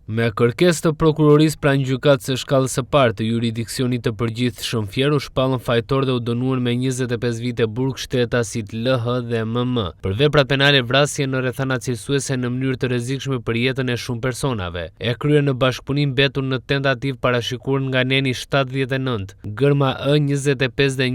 Me kërkesë të prokurorisë pranë gjykatës së shkallës së parë të juridiksionit të përgjithshëm Fier u shpallën fajtor dhe u dënuan me 25 vite burg shtetasit LH dhe MM për veprat penale vrasje në rrethana cilësuese në mënyrë të rrezikshme për jetën e shumë personave. E kryer në bashkëpunim betur në tentativë parashikuar nga neni 79, gërma E 25 dhe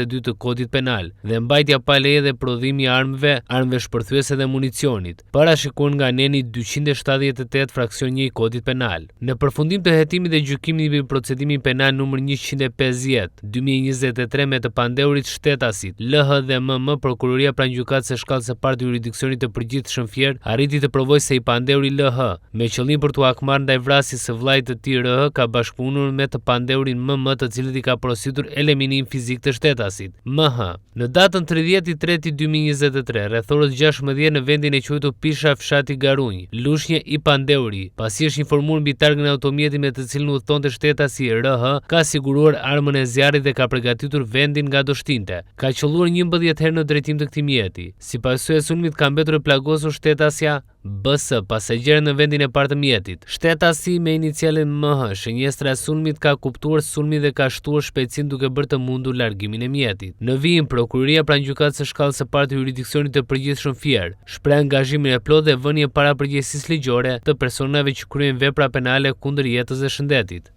22 të kodit penal dhe mbajtja pa leje dhe prodhimi i armëve shpërthyese dhe municionit, parashikuar nga neni 278 fraksion 1 kodit penal. Në përfundim të hetimit dhe gjykimit mbi procedimin penal numër 150/2023 me të pandeurit shtetasit LH dhe MM, prokuroria pranë gjykatës së shkallës së parë të juridiksionit të përgjithshëm Fier arriti të provojë se i pandeuri LH, me qëllim për t'u akmarrë ndaj vrasjes së vllait të tij RH, ka bashkëpunuar me të pandeurin MM, të cilët i ka porositur eliminimin fizik të shtetasit MH. Në datën 30/3/2023, rreth orës 16 në vendin e quajtur Pisha, fshati Garunj, Lushnjë i pandeuri, pasi është informuar mbi targën e automjetit me të cilën udhëtonte shtetasi RH, ka siguruar armën e zjarrit dhe ka përgatitur vendin nga do shtinte. Ka qelluar 11 herë në drejtim të këtij mjeti. Si pasojë e sulmit ka mbetur e plagosur shtetasja BS pasagjere në vendin e parë të mjetit. Shtetasi me inicialin MH, shënjestra e sulmit, ka kuptuar sulmin dhe ka shtuar shpejtësinë duke bërë të mundur largimin e mjetit. Në vijim, prokuroria pranë gjykatës së shkallës së parë të juridiksionit të përgjithshëm Fier shpreh angazhimin e plotë dhe vënien para përgjegjësisë ligjore të personave që kryejnë vepra penale kundër jetës dhe shëndetit.